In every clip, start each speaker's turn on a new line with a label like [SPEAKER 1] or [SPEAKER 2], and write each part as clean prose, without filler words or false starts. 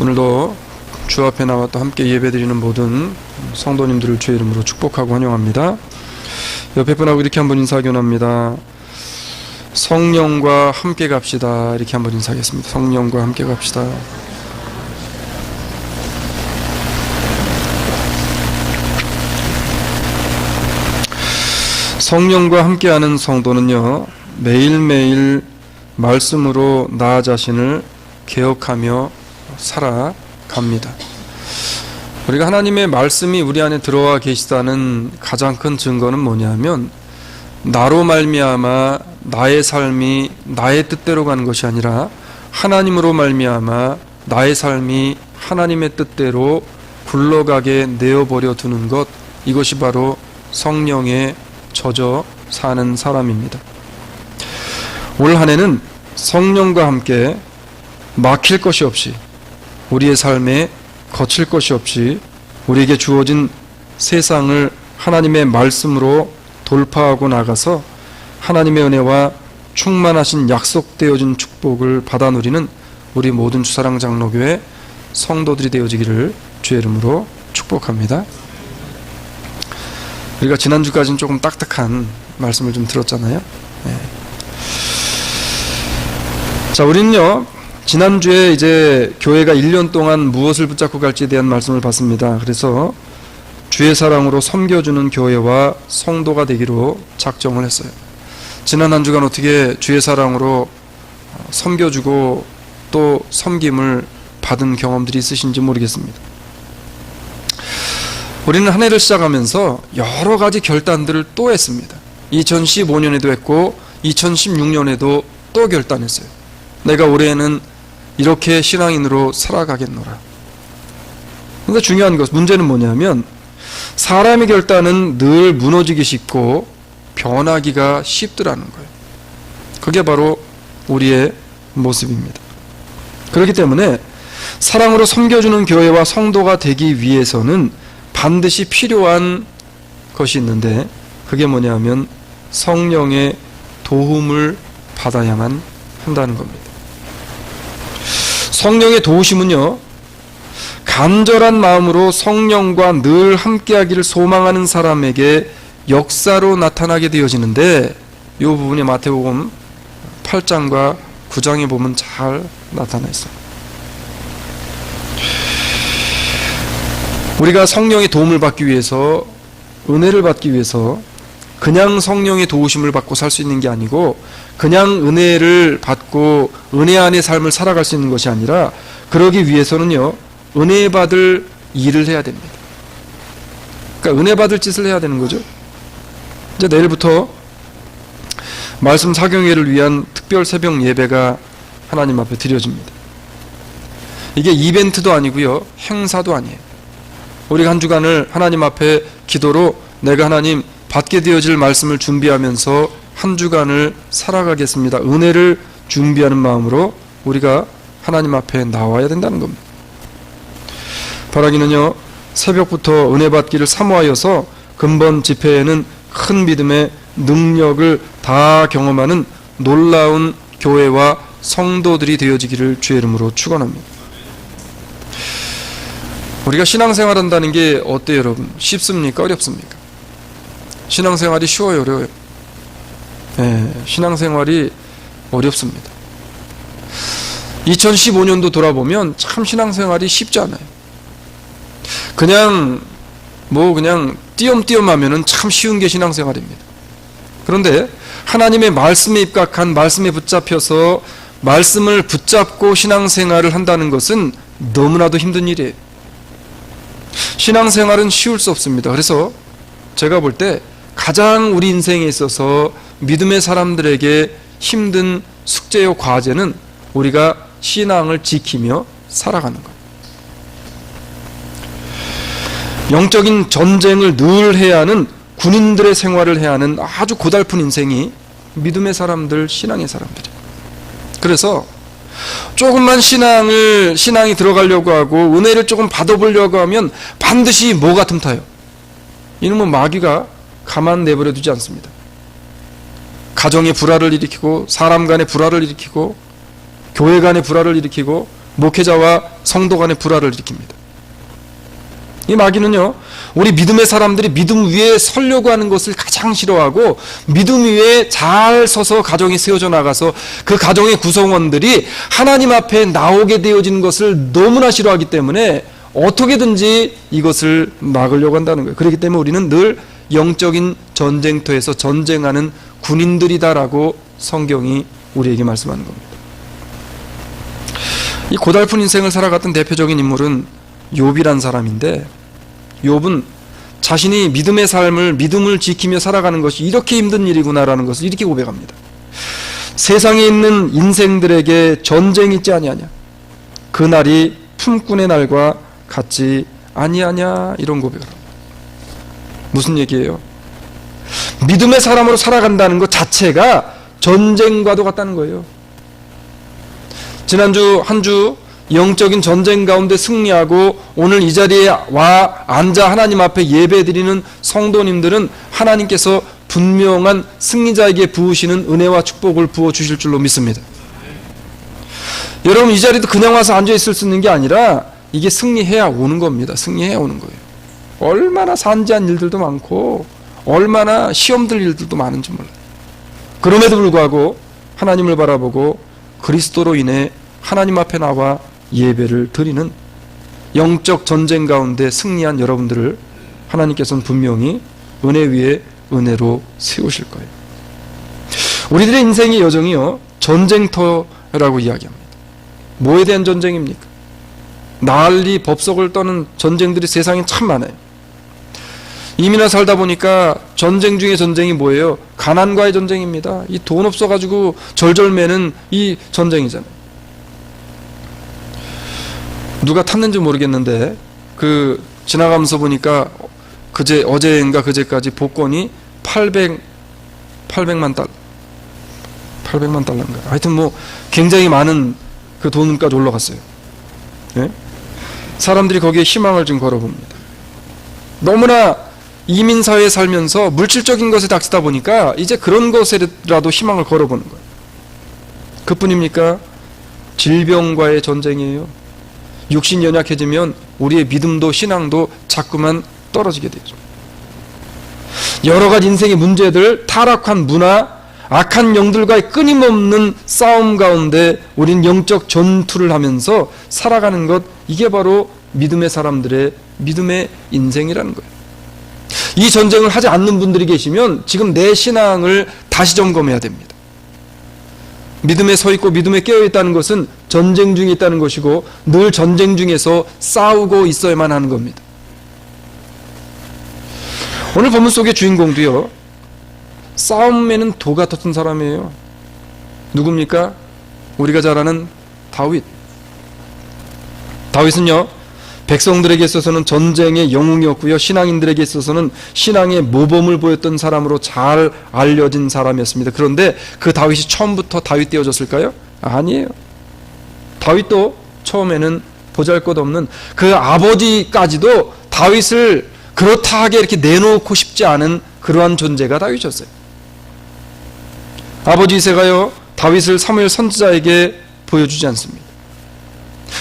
[SPEAKER 1] 오늘도 주 앞에 나와 또 함께 예배드리는 모든 성도님들을 주의 이름으로 축복하고 환영합니다. 옆에 분하고 이렇게 한번 인사 교환합니다. 성령과 함께 갑시다. 이렇게 한번 인사하겠습니다. 성령과 함께 갑시다. 성령과 함께하는 성도는요, 매일매일 말씀으로 나 자신을 개혁하며 살아갑니다. 우리가 하나님의 말씀이 우리 안에 들어와 계시다는 가장 큰 증거는 뭐냐면, 나로 말미암아 나의 삶이 나의 뜻대로 가는 것이 아니라 하나님으로 말미암아 나의 삶이 하나님의 뜻대로 굴러가게 내어버려 두는 것, 이것이 바로 성령에 젖어 사는 사람입니다. 올 한 해는 성령과 함께 막힐 것이 없이, 우리의 삶에 거칠 것이 없이 우리에게 주어진 세상을 하나님의 말씀으로 돌파하고 나가서 하나님의 은혜와 충만하신 약속되어진 축복을 받아 누리는 우리 모든 주사랑 장로교회 성도들이 되어지기를 주의 이름으로 축복합니다. 우리가 지난주까지는 조금 딱딱한 말씀을 좀 들었잖아요. 네. 자, 우리는요, 지난주에 이제 교회가 1년 동안 무엇을 붙잡고 갈지에 대한 말씀을 봤습니다. 그래서 주의 사랑으로 섬겨주는 교회와 성도가 되기로 작정을 했어요. 지난 한 주간 어떻게 주의 사랑으로 섬겨주고 또 섬김을 받은 경험들이 있으신지 모르겠습니다. 우리는 한 해를 시작하면서 여러 가지 결단들을 또 했습니다. 2015년에도 했고 2016년에도 또 결단했어요. 내가 올해는 이렇게 신앙인으로 살아가겠노라. 그런데 중요한 것, 문제는 뭐냐면, 사람의 결단은 늘 무너지기 쉽고 변하기가 쉽더라는 거예요. 그게 바로 우리의 모습입니다. 그렇기 때문에 사랑으로 섬겨주는 교회와 성도가 되기 위해서는 반드시 필요한 것이 있는데, 그게 뭐냐면 성령의 도움을 받아야만 한다는 겁니다. 성령의 도우심은요, 간절한 마음으로 성령과 늘 함께하기를 소망하는 사람에게 역사로 나타나게 되어지는데, 이 부분이 마태복음 8장과 9장에 보면 잘 나타나 있어요. 우리가 성령의 도움을 받기 위해서, 은혜를 받기 위해서 그냥 성령의 도우심을 받고 살 수 있는 게 아니고, 그냥 은혜를 받고 은혜 안의 삶을 살아갈 수 있는 것이 아니라, 그러기 위해서는요, 은혜 받을 일을 해야 됩니다. 그러니까 은혜 받을 짓을 해야 되는 거죠. 이제 내일부터 말씀 사경회를 위한 특별 새벽 예배가 하나님 앞에 드려집니다. 이게 이벤트도 아니고요, 행사도 아니에요. 우리가 한 주간을 하나님 앞에 기도로 내가 하나님 받게 되어질 말씀을 준비하면서 한 주간을 살아가겠습니다. 은혜를 준비하는 마음으로 우리가 하나님 앞에 나와야 된다는 겁니다. 바라기는요, 새벽부터 은혜 받기를 사모하여서 근본 집회에는 큰 믿음의 능력을 다 경험하는 놀라운 교회와 성도들이 되어지기를 주의 이름으로 축원합니다. 우리가 신앙생활 한다는 게 어때요, 여러분? 쉽습니까? 어렵습니까? 신앙생활이 쉬워요, 어려워요? 네, 신앙생활이 어렵습니다. 2015년도 돌아보면 참 신앙생활이 쉽지 않아요. 그냥 띄엄띄엄 하면은 참 쉬운 게 신앙생활입니다. 그런데 하나님의 말씀에 입각한, 말씀에 붙잡혀서 말씀을 붙잡고 신앙생활을 한다는 것은 너무나도 힘든 일이에요. 신앙생활은 쉬울 수 없습니다. 그래서 제가 볼 때 가장 우리 인생에 있어서 믿음의 사람들에게 힘든 숙제요 과제는 우리가 신앙을 지키며 살아가는 거예요. 영적인 전쟁을 늘 해야 하는, 군인들의 생활을 해야 하는 아주 고달픈 인생이 믿음의 사람들, 신앙의 사람들이에요. 그래서 조금만 신앙이 들어가려고 하고 은혜를 조금 받아보려고 하면 반드시 뭐가 틈타요? 이놈은 마귀가 가만 내버려 두지 않습니다. 가정의 불화를 일으키고, 사람 간의 불화를 일으키고, 교회 간의 불화를 일으키고, 목회자와 성도 간의 불화를 일으킵니다. 이 마귀는요, 우리 믿음의 사람들이 믿음 위에 서려고 하는 것을 가장 싫어하고, 믿음 위에 잘 서서 가정이 세워져 나가서 그 가정의 구성원들이 하나님 앞에 나오게 되어진 것을 너무나 싫어하기 때문에 어떻게든지 이것을 막으려고 한다는 거예요. 그렇기 때문에 우리는 늘 영적인 전쟁터에서 전쟁하는 군인들이다라고 성경이 우리에게 말씀하는 겁니다. 이 고달픈 인생을 살아갔던 대표적인 인물은 욥이란 사람인데, 욥은 자신이 믿음의 삶을, 믿음을 지키며 살아가는 것이 이렇게 힘든 일이구나라는 것을 이렇게 고백합니다. 세상에 있는 인생들에게 전쟁이 있지 아니하냐, 그날이 품꾼의 날과 같지 아니하냐, 이런 고백을 합니다. 무슨 얘기예요? 믿음의 사람으로 살아간다는 것 자체가 전쟁과도 같다는 거예요. 지난주 한 주 영적인 전쟁 가운데 승리하고 오늘 이 자리에 와 앉아 하나님 앞에 예배드리는 성도님들은 하나님께서 분명한 승리자에게 부으시는 은혜와 축복을 부어주실 줄로 믿습니다. 여러분, 이 자리도 그냥 와서 앉아 있을 수 있는 게 아니라 이게 승리해야 오는 겁니다. 승리해야 오는 거예요. 얼마나 산지한 일들도 많고 얼마나 시험들 일들도 많은지 몰라요. 그럼에도 불구하고 하나님을 바라보고 그리스도로 인해 하나님 앞에 나와 예배를 드리는 영적 전쟁 가운데 승리한 여러분들을 하나님께서는 분명히 은혜 위에 은혜로 세우실 거예요. 우리들의 인생의 여정이요, 전쟁터라고 이야기합니다. 뭐에 대한 전쟁입니까? 난리 법석을 떠는 전쟁들이 세상에 참 많아요. 이민아 살다 보니까 전쟁 중에 전쟁이 뭐예요? 가난과의 전쟁입니다. 이 돈 없어가지고 절절매는 이 전쟁이잖아요. 누가 탔는지 모르겠는데 지나가면서 보니까 어제인가 그제까지 복권이 800만 달러인가, 하여튼 뭐 굉장히 많은 그 돈까지 올라갔어요. 예? 사람들이 거기에 희망을 좀 걸어봅니다. 너무나 이민사회에 살면서 물질적인 것에 닥치다 보니까 이제 그런 것에라도 희망을 걸어보는 거예요. 그뿐입니까? 질병과의 전쟁이에요. 육신 연약해지면 우리의 믿음도 신앙도 자꾸만 떨어지게 되죠. 여러 가지 인생의 문제들, 타락한 문화, 악한 영들과의 끊임없는 싸움 가운데 우린 영적 전투를 하면서 살아가는 것, 이게 바로 믿음의 사람들의 믿음의 인생이라는 거예요. 이 전쟁을 하지 않는 분들이 계시면 지금 내 신앙을 다시 점검해야 됩니다. 믿음에 서 있고 믿음에 깨어 있다는 것은 전쟁 중에 있다는 것이고 늘 전쟁 중에서 싸우고 있어야만 하는 겁니다. 오늘 본문 속의 주인공도요, 싸움에는 도 같았던 사람이에요. 누굽니까? 우리가 잘 아는 다윗. 다윗은요, 백성들에게 있어서는 전쟁의 영웅이었고요, 신앙인들에게 있어서는 신앙의 모범을 보였던 사람으로 잘 알려진 사람이었습니다. 그런데 그 다윗이 처음부터 다윗 되어졌을까요? 아니에요. 다윗도 처음에는 보잘것없는 그 아버지까지도 다윗을 그렇다 하게 이렇게 내놓고 싶지 않은 그러한 존재가 다윗이었어요. 아버지 이새가요, 다윗을 사무엘 선지자에게 보여주지 않습니다.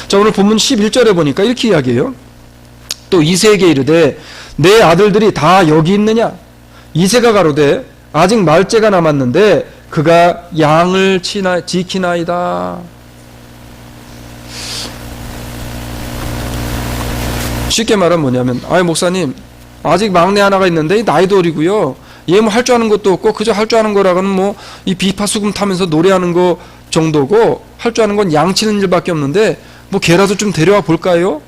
[SPEAKER 1] 자, 오늘 본문 11절에 보니까 이렇게 이야기해요. 또 이새에게 이르되 내 아들들이 다 여기 있느냐? 이새가 가로되 아직 말째가 남았는데 그가 양을 지키나이다. 쉽게 말하면 뭐냐면, 목사님, 아직 막내 하나가 있는데 나이도 어리고요, 얘 뭐 할 줄 아는 것도 없고 그저 할 줄 아는 거라고는 뭐 이 비파 수금 타면서 노래하는 거 정도고 할 줄 아는 건 양치는 일밖에 없는데 뭐 걔라도 좀 데려와 볼까요?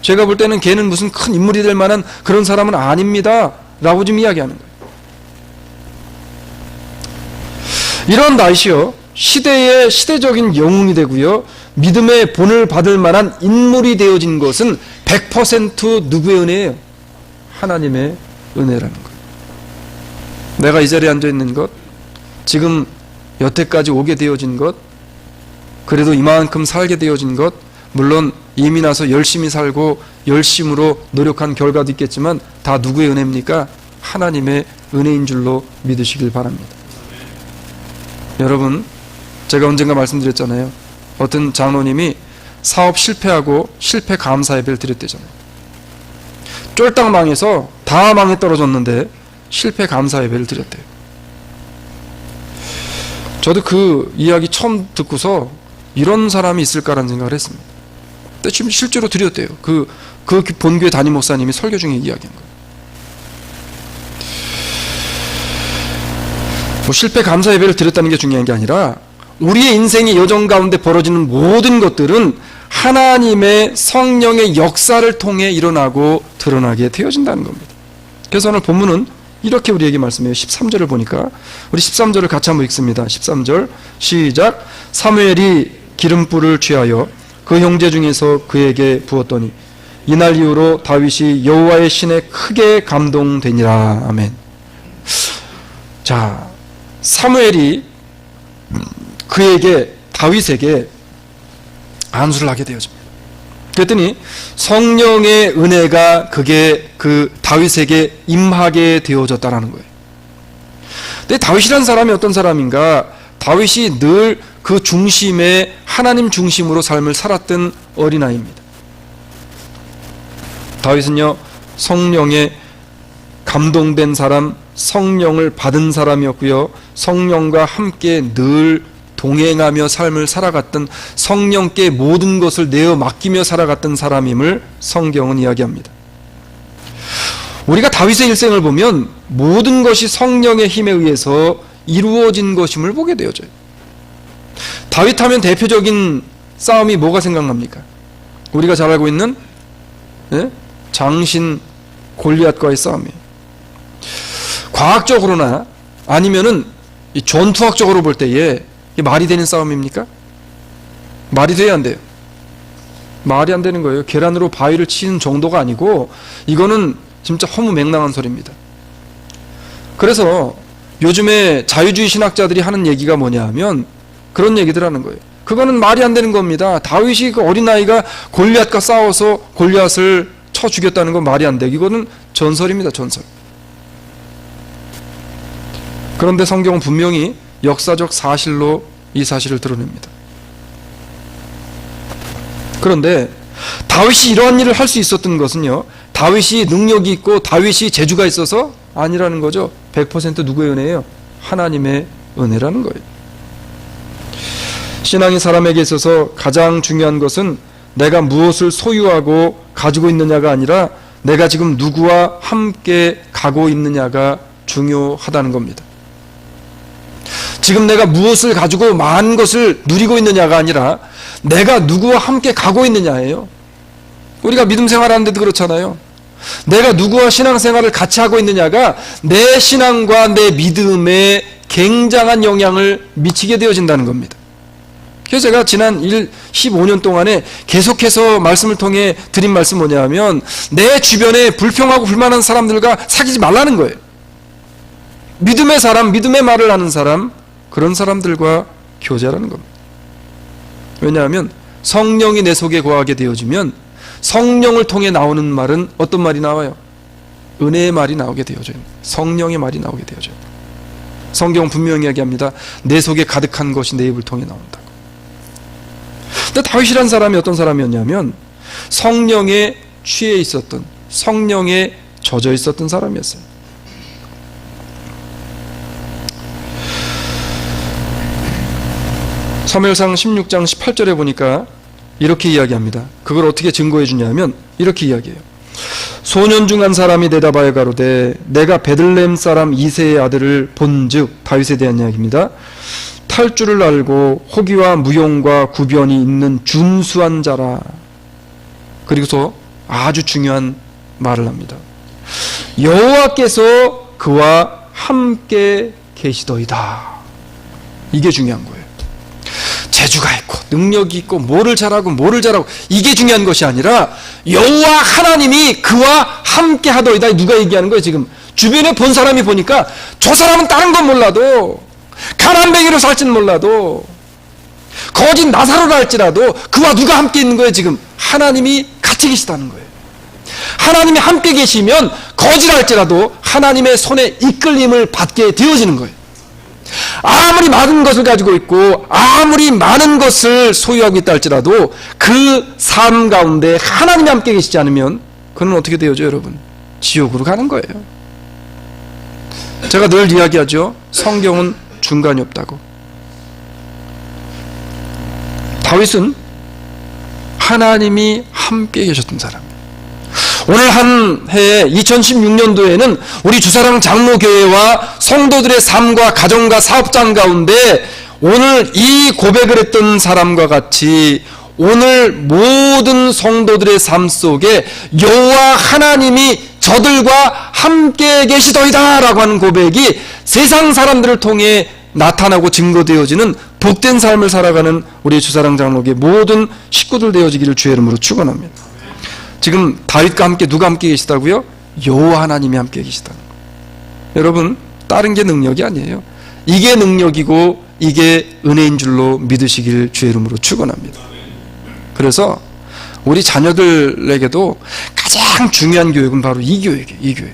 [SPEAKER 1] 제가 볼 때는 걔는 무슨 큰 인물이 될 만한 그런 사람은 아닙니다 라고 좀 이야기하는 거예요. 이런 다윗이요, 시대의 시대적인 영웅이 되고요, 믿음의 본을 받을 만한 인물이 되어진 것은 100% 누구의 은혜예요? 하나님의 은혜라는 거예요. 내가 이 자리에 앉아있는 것, 지금 여태까지 오게 되어진 것, 그래도 이만큼 살게 되어진 것, 물론 이미 나서 열심히 살고 열심으로 노력한 결과도 있겠지만 다 누구의 은혜입니까? 하나님의 은혜인 줄로 믿으시길 바랍니다. 여러분, 제가 언젠가 말씀드렸잖아요. 어떤 장로님이 사업 실패하고 실패 감사 예배를 드렸대잖아요. 쫄딱 망해서 다 망해 떨어졌는데 실패 감사 예배를 드렸대요. 저도 그 이야기 처음 듣고서 이런 사람이 있을까라는 생각을 했습니다. 근데 지금 실제로 드렸대요. 그 본교회 담임 목사님이 설교 중에 이야기한 거예요. 뭐 실패 감사 예배를 드렸다는 게 중요한 게 아니라 우리의 인생의 여정 가운데 벌어지는 모든 것들은 하나님의 성령의 역사를 통해 일어나고 드러나게 되어진다는 겁니다. 그래서 오늘 본문은 이렇게 우리에게 말씀해요. 13절을 보니까 우리 13절을 같이 한번 읽습니다. 13절 시작. 사무엘이 기름불을 취하여 그 형제 중에서 그에게 부었더니 이날 이후로 다윗이 여호와의 신에 크게 감동되니라. 아멘. 자, 사무엘이 다윗에게 안수를 하게 되어집니다. 그랬더니 성령의 은혜가 그 다윗에게 임하게 되어졌다라는 거예요. 근데 다윗이라는 사람이 어떤 사람인가? 다윗이 늘 그 중심에 하나님 중심으로 삶을 살았던 어린아이입니다. 다윗은요, 성령에 감동된 사람, 성령을 받은 사람이었고요, 성령과 함께 늘 동행하며 삶을 살아갔던, 성령께 모든 것을 내어 맡기며 살아갔던 사람임을 성경은 이야기합니다. 우리가 다윗의 일생을 보면 모든 것이 성령의 힘에 의해서 이루어진 것임을 보게 되어져요. 다윗 하면 대표적인 싸움이 뭐가 생각납니까? 우리가 잘 알고 있는 장신 골리앗과의 싸움이에요. 과학적으로나 아니면은 이 전투학적으로 볼 때에 이게 말이 되는 싸움입니까? 말이 돼야 안 돼요. 말이 안 되는 거예요. 계란으로 바위를 치는 정도가 아니고 이거는 진짜 허무맹랑한 소리입니다. 그래서 요즘에 자유주의 신학자들이 하는 얘기가 뭐냐 하면 그런 얘기들 하는 거예요. 그거는 말이 안 되는 겁니다. 다윗이 그 어린아이가 골리앗과 싸워서 골리앗을 쳐 죽였다는 건 말이 안 돼. 이거는 전설입니다. 전설. 그런데 성경은 분명히 역사적 사실로 이 사실을 드러냅니다. 그런데 다윗이 이러한 일을 할 수 있었던 것은요, 다윗이 능력이 있고 다윗이 재주가 있어서 아니라는 거죠. 100% 누구의 은혜예요? 하나님의 은혜라는 거예요. 신앙인 사람에게 있어서 가장 중요한 것은 내가 무엇을 소유하고 가지고 있느냐가 아니라 내가 지금 누구와 함께 가고 있느냐가 중요하다는 겁니다. 지금 내가 무엇을 가지고 많은 것을 누리고 있느냐가 아니라 내가 누구와 함께 가고 있느냐예요. 우리가 믿음 생활하는데도 그렇잖아요. 내가 누구와 신앙생활을 같이 하고 있느냐가 내 신앙과 내 믿음에 굉장한 영향을 미치게 되어진다는 겁니다. 그래서 제가 지난 15년 동안에 계속해서 말씀을 통해 드린 말씀 뭐냐면 내 주변에 불평하고 불만한 사람들과 사귀지 말라는 거예요. 믿음의 사람, 믿음의 말을 하는 사람, 그런 사람들과 교제하라는 겁니다. 왜냐하면 성령이 내 속에 거하게 되어지면 성령을 통해 나오는 말은 어떤 말이 나와요? 은혜의 말이 나오게 되어져요. 성령의 말이 나오게 되어져요. 성경은 분명히 이야기합니다. 내 속에 가득한 것이 내 입을 통해 나온다고. 근데 다윗이라는 사람이 어떤 사람이었냐면 성령에 취해 있었던, 성령에 젖어 있었던 사람이었어요. 사무엘상 16장 18절에 보니까 이렇게 이야기합니다. 그걸 어떻게 증거해 주냐면 이렇게 이야기해요. 소년 중 한 사람이 대답하여 가로되 내가 베들레헴 사람 이새의 아들을 본즉, 다윗에 대한 이야기입니다. 탈 줄을 알고 호기와 무용과 구변이 있는 준수한 자라. 그리고서 아주 중요한 말을 합니다. 여호와께서 그와 함께 계시더이다. 이게 중요한 거예요. 재주가 있고 능력이 있고 뭐를 잘하고 이게 중요한 것이 아니라 여호와 하나님이 그와 함께 하더이다. 누가 얘기하는 거예요? 지금 주변에 본 사람이 보니까 저 사람은 다른 건 몰라도 가난뱅이로 살지는 몰라도 거짓 나사로라 할지라도 그와 누가 함께 있는 거예요? 지금 하나님이 같이 계시다는 거예요. 하나님이 함께 계시면 거짓할지라도 하나님의 손에 이끌림을 받게 되어지는 거예요. 아무리 많은 것을 가지고 있고 아무리 많은 것을 소유하고 있다 할지라도 그 삶 가운데 하나님이 함께 계시지 않으면 그는 어떻게 되어죠, 여러분? 지옥으로 가는 거예요. 제가 늘 이야기하죠. 성경은 중간이 없다고. 다윗은 하나님이 함께 계셨던 사람이에요. 오늘 한 해에 2016년도에는 우리 주사랑 장로교회와 성도들의 삶과 가정과 사업장 가운데 오늘 이 고백을 했던 사람과 같이 오늘 모든 성도들의 삶 속에 여호와 하나님이 저들과 함께 계시더이다 라고 하는 고백이 세상 사람들을 통해 나타나고 증거되어지는 복된 삶을 살아가는 우리 주사랑 장로교회 모든 식구들 되어지기를 주의 이름으로 축원합니다. 지금 다윗과 함께 누가 함께 계시다고요? 여호와 하나님이 함께 계시다는 거예요. 여러분, 다른 게 능력이 아니에요. 이게 능력이고 이게 은혜인 줄로 믿으시길 주의 이름으로 축원합니다. 그래서 우리 자녀들에게도 가장 중요한 교육은 바로 이 교육이에요. 이 교육.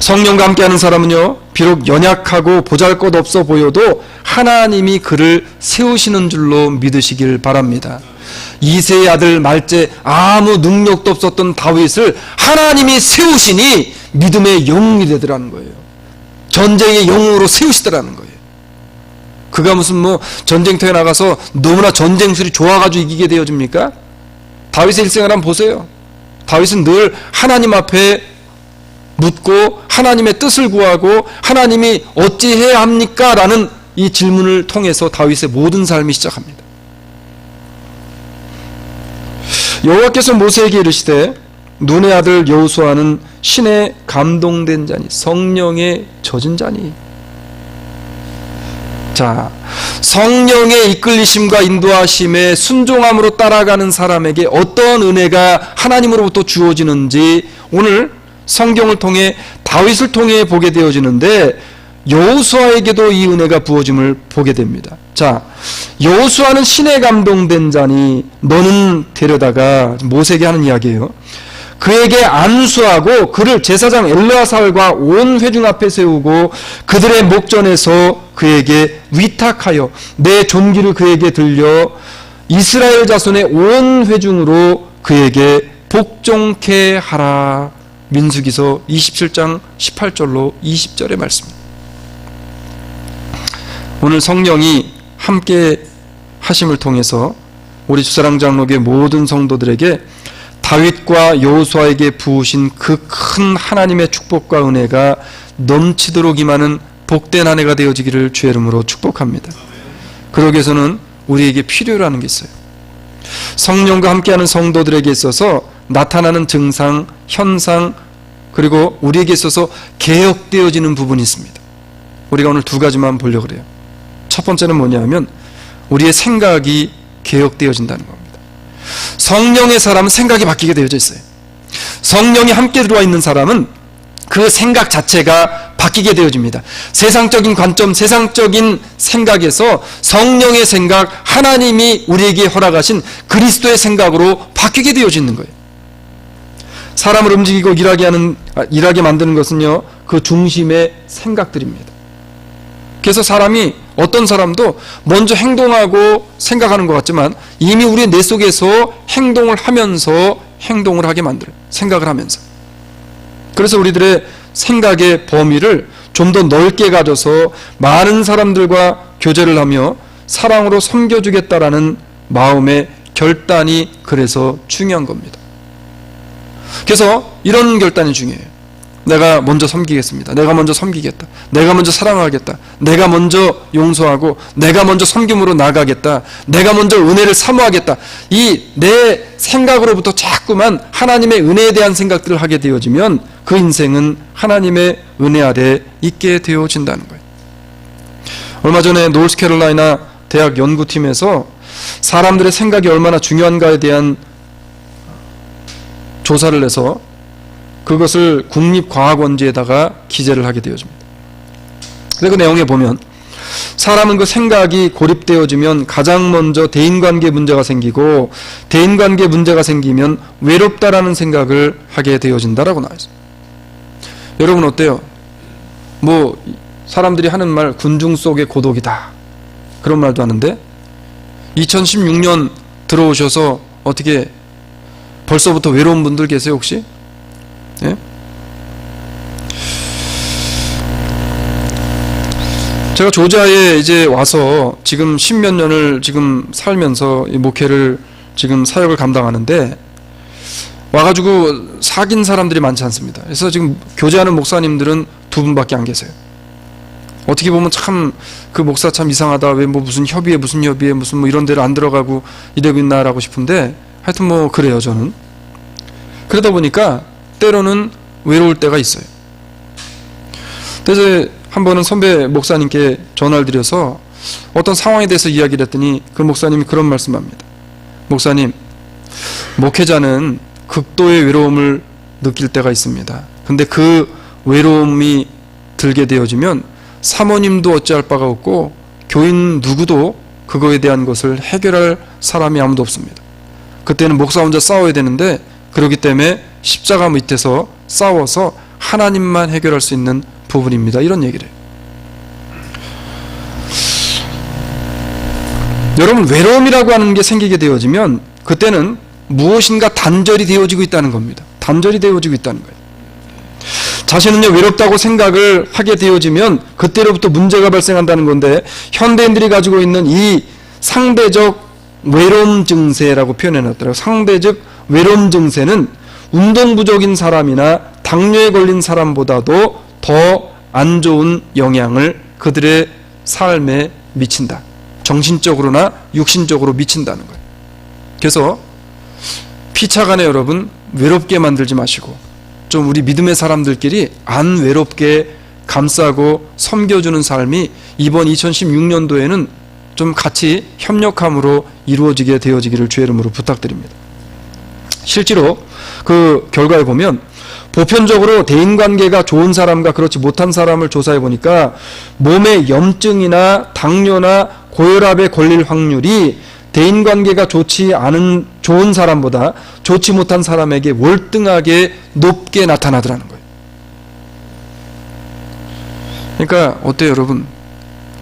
[SPEAKER 1] 성령과 함께하는 사람은요, 비록 연약하고 보잘것없어 보여도 하나님이 그를 세우시는 줄로 믿으시길 바랍니다. 이새의 아들 말제 아무 능력도 없었던 다윗을 하나님이 세우시니 믿음의 영웅이 되더라는 거예요. 전쟁의 영웅으로 세우시더라는 거예요. 그가 무슨 전쟁터에 나가서 너무나 전쟁술이 좋아가지고 이기게 되어집니까? 다윗의 일생을 한번 보세요. 다윗은 늘 하나님 앞에 묻고 하나님의 뜻을 구하고 하나님이 어찌해야 합니까? 라는 이 질문을 통해서 다윗의 모든 삶이 시작합니다. 여호와께서 모세에게 이르시되 눈의 아들 여호수아는 신에 감동된 자니 성령에 젖은 자니. 자, 성령의 이끌리심과 인도하심에 순종함으로 따라가는 사람에게 어떤 은혜가 하나님으로부터 주어지는지 오늘 성경을 통해 다윗을 통해 보게 되어지는데 여호수아에게도 이 은혜가 부어짐을 보게 됩니다. 자, 여호수아는 신에 감동된 자니 너는 데려다가 모세에게 하는 이야기예요. 그에게 안수하고 그를 제사장 엘르아살과 온 회중 앞에 세우고 그들의 목전에서 그에게 위탁하여 내 존귀를 그에게 들려 이스라엘 자손의 온 회중으로 그에게 복종케 하라. 민수기서 27장 18절로 20절의 말씀입니다. 오늘 성령이 함께 하심을 통해서 우리 주사랑 장로교회 모든 성도들에게 다윗과 여호수아에게 부으신 그 큰 하나님의 축복과 은혜가 넘치도록 임하는 복된 한 해가 되어지기를 주의 이름으로 축복합니다. 그러기 위해서는 우리에게 필요로 게 있어요. 성령과 함께하는 성도들에게 있어서 나타나는 증상, 현상, 그리고 우리에게 있어서 개혁되어지는 부분이 있습니다. 우리가 오늘 두 가지만 보려고 그래요. 첫 번째는 뭐냐면 우리의 생각이 개혁되어진다는 겁니다. 성령의 사람은 생각이 바뀌게 되어져 있어요. 성령이 함께 들어와 있는 사람은 그 생각 자체가 바뀌게 되어집니다. 세상적인 관점, 세상적인 생각에서 성령의 생각, 하나님이 우리에게 허락하신 그리스도의 생각으로 바뀌게 되어지는 거예요. 사람을 움직이고 일하게 만드는 것은요, 그 중심의 생각들입니다. 그래서 사람이 어떤 사람도 먼저 행동하고 생각하는 것 같지만 이미 우리의 뇌 속에서 행동을 하면서 행동을 하게 만들어요. 생각을 하면서. 그래서 우리들의 생각의 범위를 좀 더 넓게 가져서 많은 사람들과 교제를 하며 사랑으로 섬겨주겠다라는 마음의 결단이 그래서 중요한 겁니다. 그래서 이런 결단이 중요해요. 내가 먼저 섬기겠습니다. 내가 먼저 섬기겠다. 내가 먼저 사랑하겠다. 내가 먼저 용서하고 내가 먼저 섬김으로 나가겠다. 내가 먼저 은혜를 사모하겠다. 이 내 생각으로부터 자꾸만 하나님의 은혜에 대한 생각들을 하게 되어지면 그 인생은 하나님의 은혜 아래 있게 되어진다는 거예요. 얼마 전에 노스캐롤라이나 대학 연구팀에서 사람들의 생각이 얼마나 중요한가에 대한 조사를 해서 그것을 국립과학원지에다가 기재를 하게 되어집니다. 그 내용에 보면 사람은 그 생각이 고립되어지면 가장 먼저 대인관계 문제가 생기고 대인관계 문제가 생기면 외롭다라는 생각을 하게 되어진다라고 나와 있습니다. 여러분 어때요? 사람들이 하는 말, 군중 속의 고독이다. 그런 말도 하는데 2016년 들어오셔서 어떻게 벌써부터 외로운 분들 계세요 혹시? 예? 제가 조지아에 이제 와서 지금 10몇 년을 지금 살면서 이 목회를 지금 사역을 감당하는데 와가지고 사귄 사람들이 많지 않습니다. 그래서 지금 교제하는 목사님들은 2분밖에 안 계세요. 어떻게 보면 참 그 목사 참 이상하다. 왜 뭐 무슨 협의회 무슨 뭐 이런 데를 안 들어가고 이러고 있나라고 싶은데 하여튼 뭐 그래요 저는. 그러다 보니까 때로는 외로울 때가 있어요. 그래서 한 번은 선배 목사님께 전화를 드려서 어떤 상황에 대해서 이야기를 했더니 그 목사님이 그런 말씀합니다. 목사님, 목회자는 극도의 외로움을 느낄 때가 있습니다. 근데 그 외로움이 들게 되어지면 사모님도 어찌할 바가 없고 교인 누구도 그거에 대한 것을 해결할 사람이 아무도 없습니다. 그때는 목사 혼자 싸워야 되는데 그렇기 때문에 십자가 밑에서 싸워서 하나님만 해결할 수 있는 부분입니다. 이런 얘기를 해요. 여러분, 외로움이라고 하는 게 생기게 되어지면 그때는 무엇인가 단절이 되어지고 있다는 겁니다. 단절이 되어지고 있다는 거예요. 자신은요 외롭다고 생각을 하게 되어지면 그때로부터 문제가 발생한다는 건데, 현대인들이 가지고 있는 이 상대적 외로움 증세라고 표현해놨더라고요. 상대적 외로움 증세는 운동 부족인 사람이나 당뇨에 걸린 사람보다도 더 안 좋은 영향을 그들의 삶에 미친다. 정신적으로나 육신적으로 미친다는 거예요. 그래서 피차간에 여러분 외롭게 만들지 마시고 좀 우리 믿음의 사람들끼리 안 외롭게 감싸고 섬겨주는 삶이 이번 2016년도에는 좀 같이 협력함으로 이루어지게 되어지기를 주의 이름으로 부탁드립니다. 실제로 그 결과에 보면 보편적으로 대인관계가 좋은 사람과 그렇지 못한 사람을 조사해 보니까 몸에 염증이나 당뇨나 고혈압에 걸릴 확률이 대인관계가 좋지 않은 좋은 사람보다 좋지 못한 사람에게 월등하게 높게 나타나더라는 거예요. 그러니까 어때요 여러분?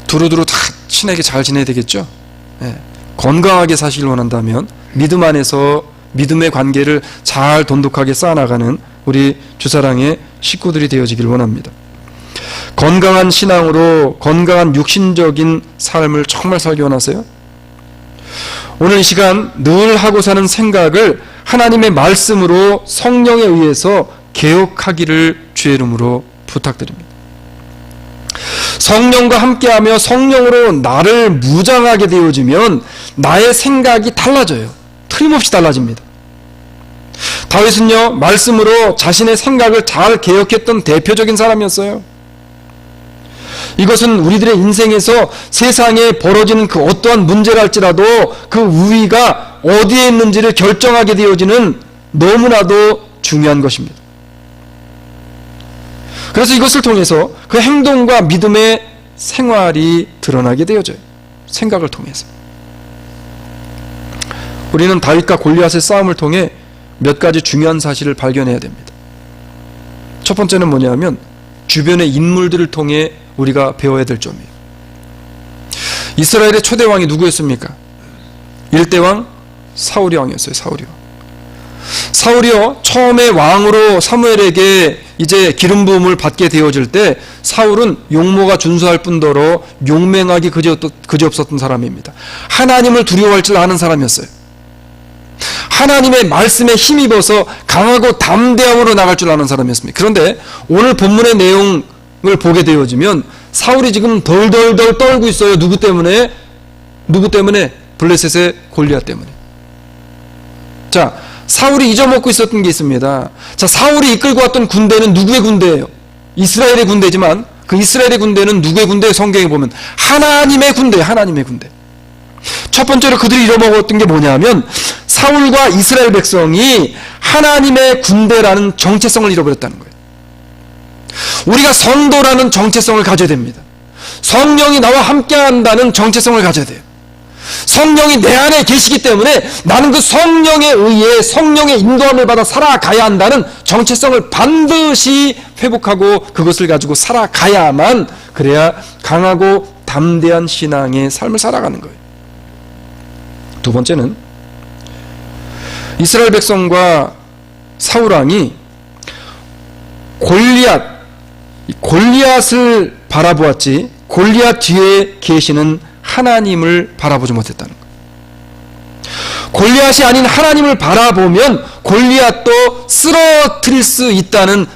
[SPEAKER 1] 두루두루 다 친하게 잘 지내야 되겠죠? 네. 건강하게 사시길 원한다면 믿음 안에서 믿음의 관계를 잘 돈독하게 쌓아나가는 우리 주사랑의 식구들이 되어지길 원합니다. 건강한 신앙으로 건강한 육신적인 삶을 정말 살기 원하세요? 오늘 이 시간 늘 하고 사는 생각을 하나님의 말씀으로 성령에 의해서 개혁하기를 주의 이름으로 부탁드립니다. 성령과 함께하며 성령으로 나를 무장하게 되어지면 나의 생각이 달라져요. 틀림없이 달라집니다. 다윗은요 말씀으로 자신의 생각을 잘 개혁했던 대표적인 사람이었어요. 이것은 우리들의 인생에서 세상에 벌어지는 그 어떠한 문제를 할지라도 그 우위가 어디에 있는지를 결정하게 되어지는 너무나도 중요한 것입니다. 그래서 이것을 통해서 그 행동과 믿음의 생활이 드러나게 되어져요. 생각을 통해서. 우리는 다윗과 골리앗의 싸움을 통해 몇 가지 중요한 사실을 발견해야 됩니다. 첫 번째는 뭐냐면 주변의 인물들을 통해 우리가 배워야 될 점이에요. 이스라엘의 초대 왕이 누구였습니까? 1대 왕 사울이 왕이었어요. 사울이요 처음에 왕으로 사무엘에게 이제 기름 부음을 받게 되어질 때 사울은 용모가 준수할 뿐더러 용맹하기 그지없었던 사람입니다. 하나님을 두려워할 줄 아는 사람이었어요. 하나님의 말씀에 힘입어서 강하고 담대함으로 나갈 줄 아는 사람이었습니다. 그런데 오늘 본문의 내용을 보게 되어지면 사울이 지금 덜덜덜 떨고 있어요. 누구 때문에? 블레셋의 골리앗 때문에. 자, 사울이 잊어먹고 있었던 게 있습니다. 자, 사울이 이끌고 왔던 군대는 누구의 군대예요? 이스라엘의 군대지만 그 이스라엘의 군대는 누구의 군대? 성경에 보면 하나님의 군대. 첫 번째로 그들이 잃어먹었던 게 뭐냐면 사울과 이스라엘 백성이 하나님의 군대라는 정체성을 잃어버렸다는 거예요. 우리가 성도라는 정체성을 가져야 됩니다. 성령이 나와 함께한다는 정체성을 가져야 돼요. 성령이 내 안에 계시기 때문에 나는 그 성령에 의해 성령의 인도함을 받아 살아가야 한다는 정체성을 반드시 회복하고 그것을 가지고 살아가야만, 그래야 강하고 담대한 신앙의 삶을 살아가는 거예요. 두 번째는 이스라엘 백성과 사울왕이 골리앗을 바라보았지 골리앗 뒤에 계시는 하나님을 바라보지 못했다는 거예요. 골리앗이 아닌 하나님을 바라보면 골리앗도 쓰러뜨릴 수 있다는